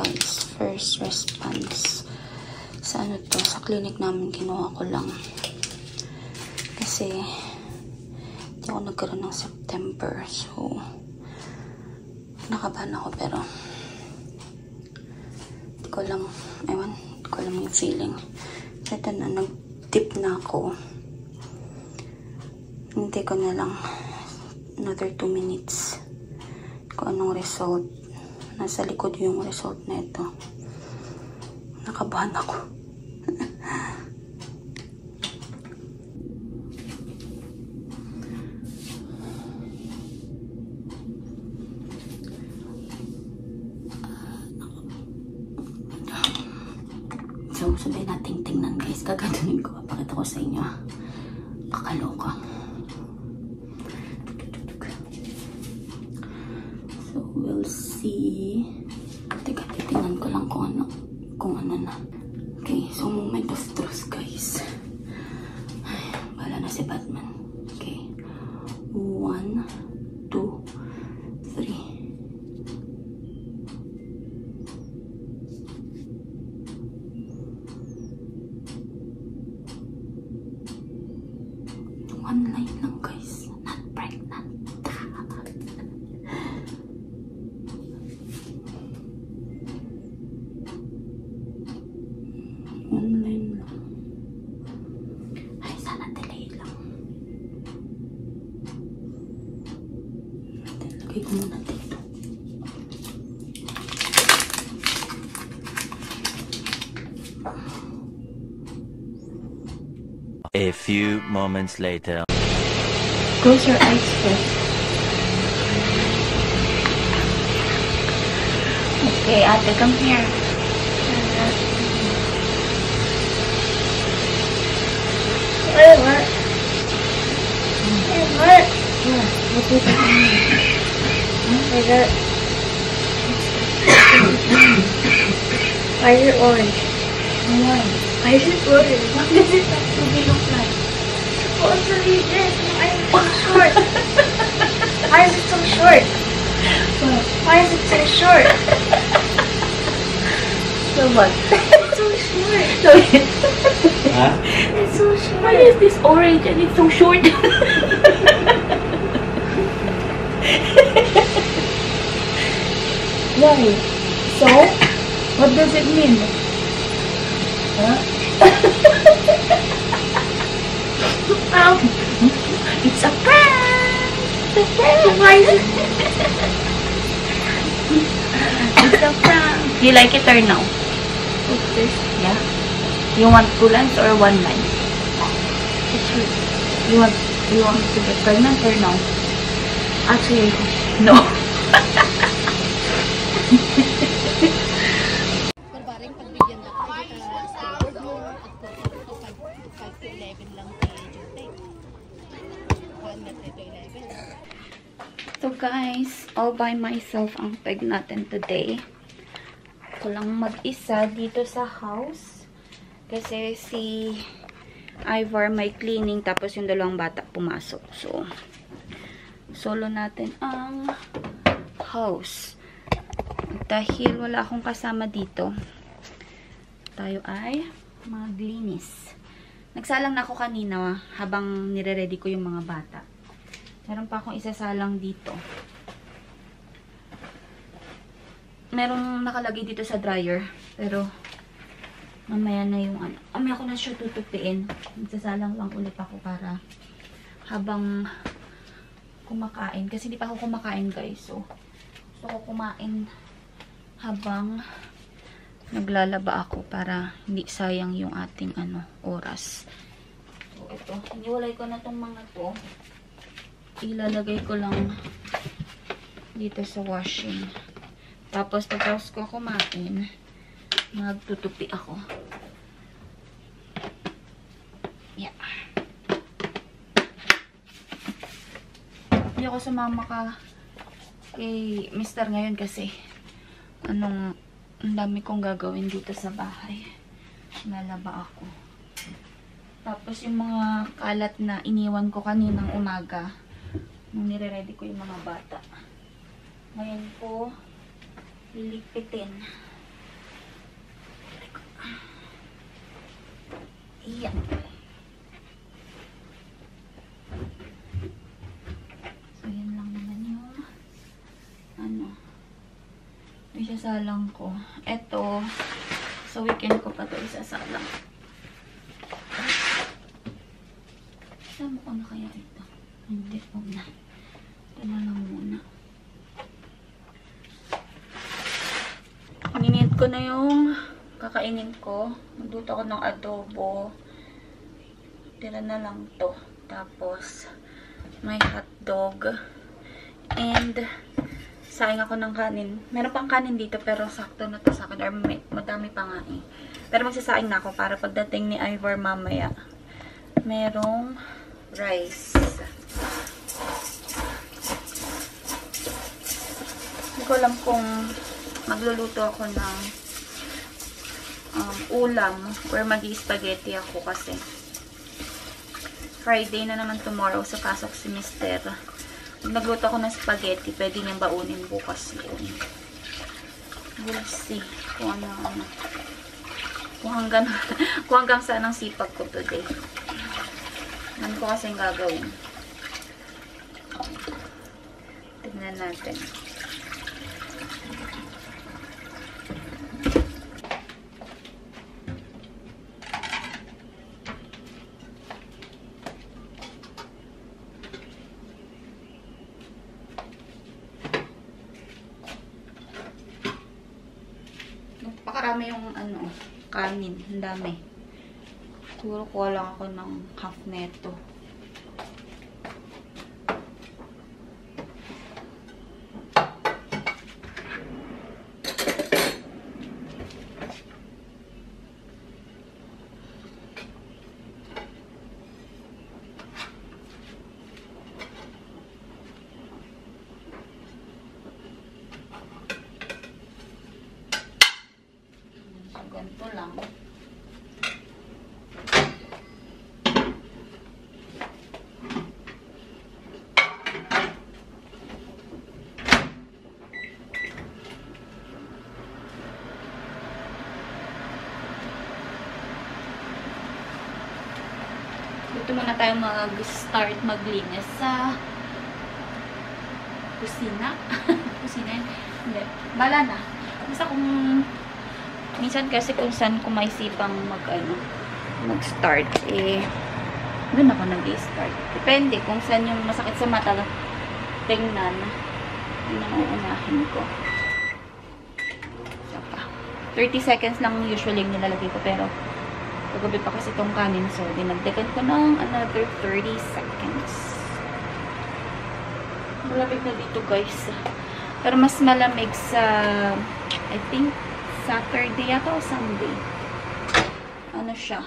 guys. First response. Sa ano to, sa clinic namin kinuha ko lang. Kasi hindi ako nagkaroon ng September. So, nakabahan ako pero hindi ko lang yung feeling. So, ito na, nag-tip na ako. Hindi ko na lang another 2 minutes kung anong result. Nasa likod yung result na ito. Nakabahan ako. So, sabihin natin tingnan guys. Gaganunin ko. Pakita ko sa inyo. Kakaloka. So, we'll see. Teka, titingnan ko lang kung ano na. Okay, so moment of truth guys. Ay, bahala na si Batman. Okay. 1, 2, 3. One line lang guys. Not pregnant. One line lang. Ay, sana delay lang. Lagay ko muna dito. A few moments later. Close your eyes first. Okay, ate, come here. What? What? Yeah, what is it? Like that. Why is it orange? Why? Why is it orange? What does it have to be look like? Supposed to be this. Why is it so short? Why is it so short? What? Why is it so short? So what? It's so short. So, Huh? It's so short. why is this orange and it's so short? Why? So, what does it mean? Huh? It's a prank! It's a prank! Why is it? It's a prank! You like it or no? What's this? Yeah? You want 2 lines or 1 line? You want to get pregnant or no? Actually, No. Barbaring pagbigyan na tayo sa at 5 to 11 lang kay Jute. 1 na 3 to 11. So guys, all by myself ang peg natin today. Ako lang mag-isa dito sa house. Kasi si Ivar may cleaning tapos yung 2 bata pumasok. So, solo natin ang house. Dahil wala akong kasama dito, tayo ay maglinis. Nagsalang na ako kanina habang nire-ready ko yung mga bata. Meron pa akong isasalang dito. Merong nakalagay dito sa dryer. Pero, mamaya na yung ano. Mamaya ako na siya tutupiin. Magsasalang lang ulit ako para habang kumakain. Kasi hindi pa ako kumakain guys. So, gusto ko kumain habang naglalaba ako para hindi sayang yung ating oras. So, ito. Iniwalay ko na tong mga to. Ilalagay ko lang dito sa washing. Tapos, pagkatapos ko kumain, magtutupi ako. Yeah. Hindi ako sumama kay Mr. ngayon kasi ang dami kong gagawin dito sa bahay. Lalaba ako. Tapos yung mga kalat na iniwan ko kaninang umaga nung nire-ready ko yung mga bata. Ngayon ko liligpitin. Iyan. So, yan lang naman yung isasalang ko. Ito, sa weekend ko pa ito isasalang. Sama ko na kaya ito? Hindi po na. Ito na lang muna. Ininit ko na yung kakainin ko. Magluto ako ng adobo. Tira na lang to. Tapos, may hotdog. And, saing ako ng kanin. Meron pang kanin dito pero sakto na to sa akin. Or madami pa nga eh. Pero magsasaing na ako para pagdating ni Ivor mamaya. Merong rice. Hindi ko alam kung magluluto ako ng ulam or magi-spaghetti ako kasi Friday na naman tomorrow sa pasok si Mister. Pag nagluto ako ng spaghetti, pwede niyang baunin bukas yun. We'll see kung ano. Kung hanggang saan ang sipag ko today. Ano ko kasi yung gagawin. Tignan natin. Pakarami yung kanin. Ang dami. Siguro kuha lang ako ng half neto. So, ganito lang. Dito muna tayo mag-start maglinis sa kusina. Kusina yun? Hindi. Bala na. Basta kung minsan kasi kung saan ko maisipang mag-start, doon ako nag-i-start. Depende kung saan yung masakit sa mata tingnan. Yun ang uunahin ko. So, 30 seconds lang usually yung nilalagay ko, pero kagabi pa kasi itong kanin, so dinagdagan ko ng another 30 seconds. Malamig na dito guys. Pero mas malamig sa, I think, Saturday yata o Sunday. Ano siya?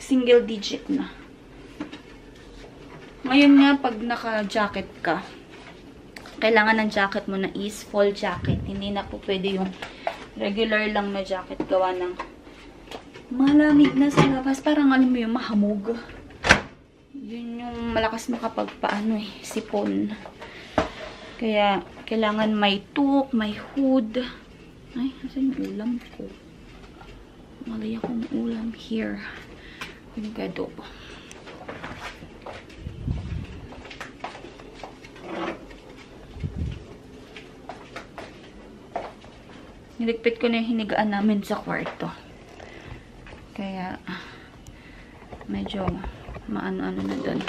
Single digit na. Ngayon nga, pag naka-jacket ka, kailangan ng jacket mo na is full jacket. Hindi na po pwede yung regular lang na jacket gawa ng malamig na sa labas. Parang alam mo yung mahamog. Yun yung malakas makapagpaano sipon. Kaya, kailangan may toque, may hood. Ay, nasan yung ulam ko? Malay akong ulam here. Yung adobo. Niligpit ko na yung hinigaan namin sa kwarto. Kaya, medyo maano-ano na doon.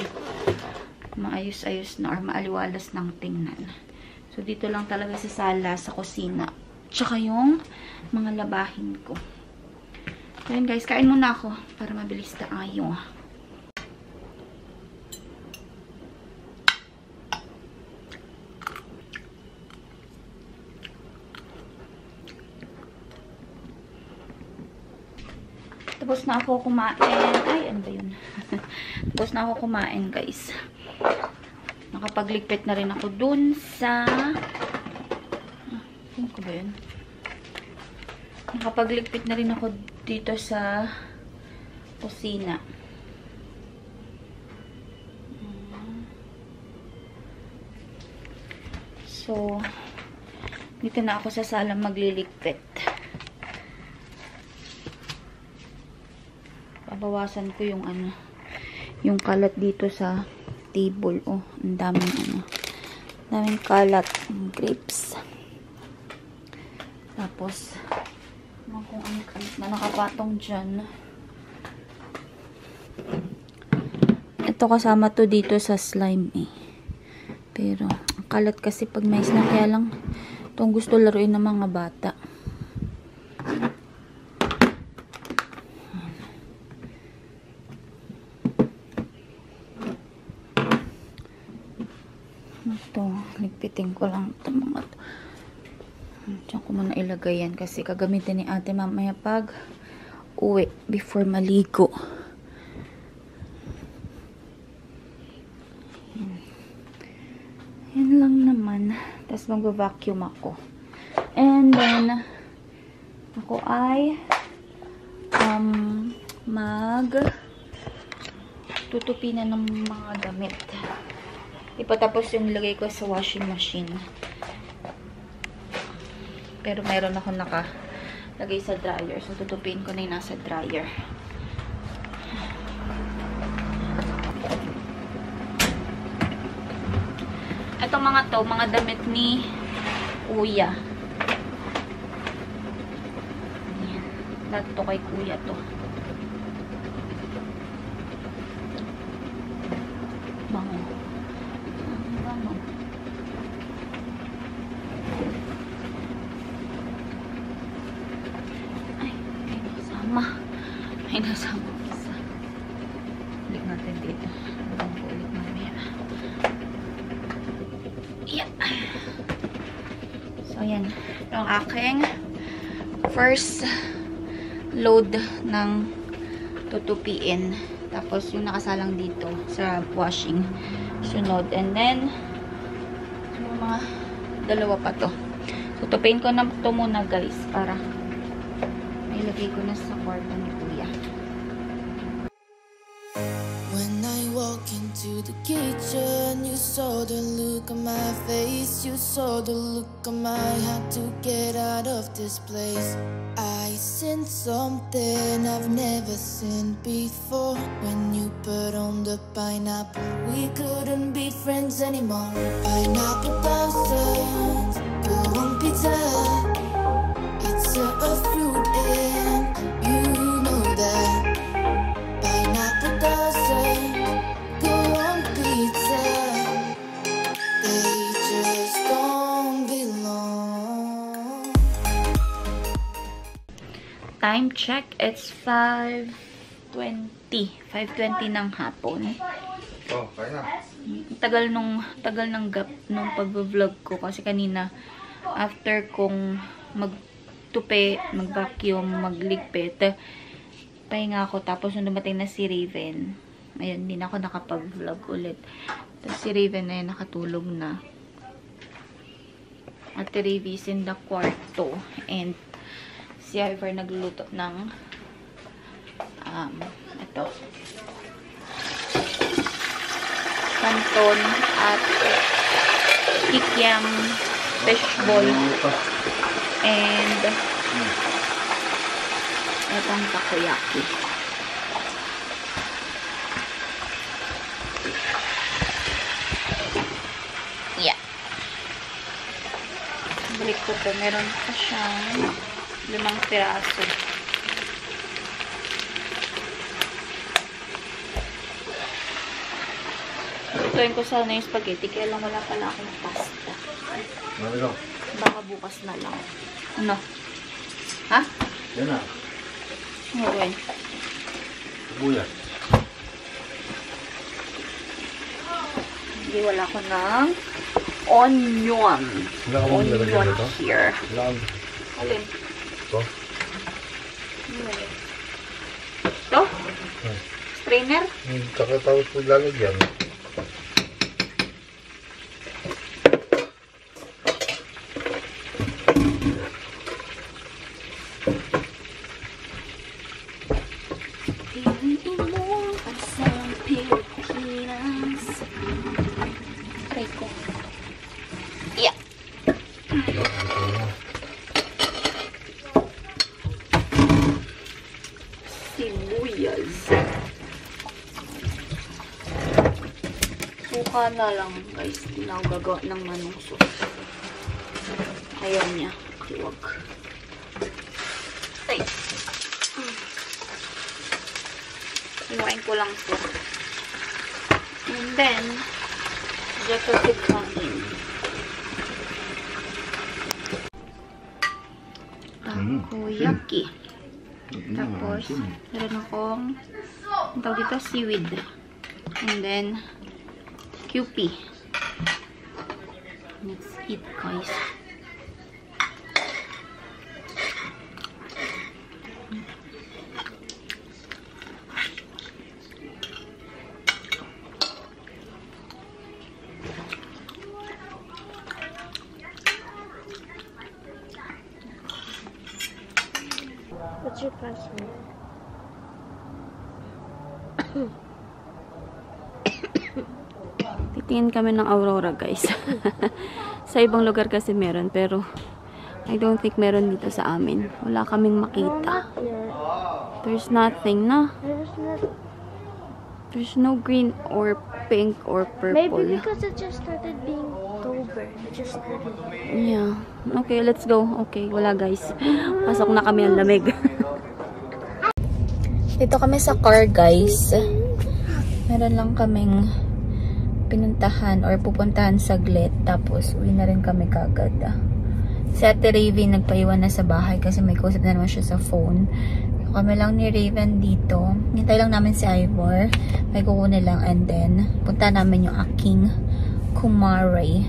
Maayos-ayos na or maaliwalas ng tingnan. So, dito lang talaga sa sala, sa kusina. Tsaka yung mga labahin ko. So, yun guys, kain muna ako para mabilis tayo. Tapos na ako kumain. Ay, ano ba yun? Tapos na ako kumain, guys. Nakapagligpit na rin ako dun sa... Ano ko ba yun? Nakapagligpit na rin ako dito sa kusina. So, dito na ako sa sala magliligpit. Nabawasan ko yung yung kalat dito sa table. Oh, ang daming daming kalat. Grapes. Tapos, kung ang kalat na nakapatong dyan. Ito kasama to dito sa slime eh. Pero, ang kalat kasi pag mais na, kaya lang itong gusto laruin ng mga bata. Ito, ligpitin ko lang ito mga to. Diyan ko muna ilagay yan kasi kagamitin ni ate mamaya pag uwi before maligo. Yan lang naman. Tapos mag-vacuum ako. And then, ako ay tutupi na ng mga damit. Ipatapos yung nilagay ko sa washing machine. Pero meron ako nakalagay sa dryer. So, tutupin ko na yung nasa dryer. Itong mga damit ni Kuya. Ayan. Lahat to kay Kuya to. Bango. Bango. Ay, may nasama. May nasama isa. Balik natin dito. Balik ko ulit mamaya. Yeah. So, yan. Yung aking first load ng tutupiin. Tapos, yung nakasalang dito sa washing. Sunod. And then, yung mga dalawa pa to. Tutupiin ko na to muna, guys. Para mailagay ko na sa kwarto ni Kuya. When I walk into the kitchen, you saw the look on my face. You saw the look on my had to get out of this place. I sensed something I've never seen before. When you put on the pineapple, we couldn't be friends anymore. Pineapple thousands, go on pizza. It's a fruit and you know that. Pineapple doesn't go on pizza. They just don't belong. Time check, it's 5:20. 5:20 ng hapon. Oh, kaya na. Tagal ng gap nung pag-vlog ko kasi kanina after kong magtupi, mag-vacuum, magligpit, pahinga ako tapos nung dumating na si Raven, ayun, hindi na ako nakapag-vlog ulit. Tapos si Raven na yun, nakatulog na. At Raven is in the kwarto and si Ivor nagluluto ng ito, canton at kikiam fishball and itong takoyaki. Yeah. Balik ko to. Meron pa siyang 5 piraso. Lutuin ko sana yung spaghetti, kaya lang wala pala akong pasta. Ano? Baka bukas na lang. Ano? Ha? Yan na. Oo, eh. Buyas. Hindi, wala ko ng onion. Wala ka bang lalagyan Onion dito? here. Wala kang... Alin? Ito? Alin? Ito? Strainer? Kakatapos po lalagyan. Piliin mo ang isang Pilipinas. Try ko. Yeah. Sibuyas. Hana lang, guys. Hindi na ako gagawa ng manong sauce. Ayaw niya. Huwag. Ay. Iwain ko lang po. And then, just a bit in. Takoyaki. Tapos, meron akong ang tawag dito, seaweed. And then, Kewpie. Let's eat, guys. What's your password? Titingin kami ng aurora, guys. Sa ibang lugar kasi meron, pero I don't think meron dito sa amin. Wala kaming makita. There's nothing, na. There's no green or pink or purple. Maybe because it just started being October. It just started. Yeah. Okay, let's go. Okay, wala, guys. Pasok na kami ang lamig. Dito kami sa car, guys. Meron lang kaming pinuntahan or pupuntahan saglit. Tapos, uwi na rin kami kagad. Si Ate Raven nagpaiwan na sa bahay kasi may kausap na naman siya sa phone. Kami lang ni Raven dito. Hintay lang namin si Ivor. May kukunin lang and then punta namin yung aking kumare.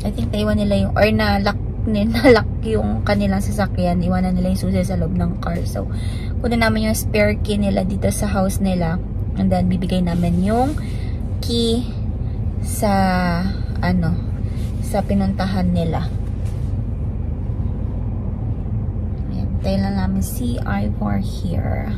I think naiwan nila yung or nalock yung kanilang sasakyan. Iwanan nila yung susi sa loob ng car. So, kunin namin yung spare key nila dito sa house nila. And then, bibigay namin yung key sa sa pinuntahan nila. Ayan, tayo lang namin si Ivor here.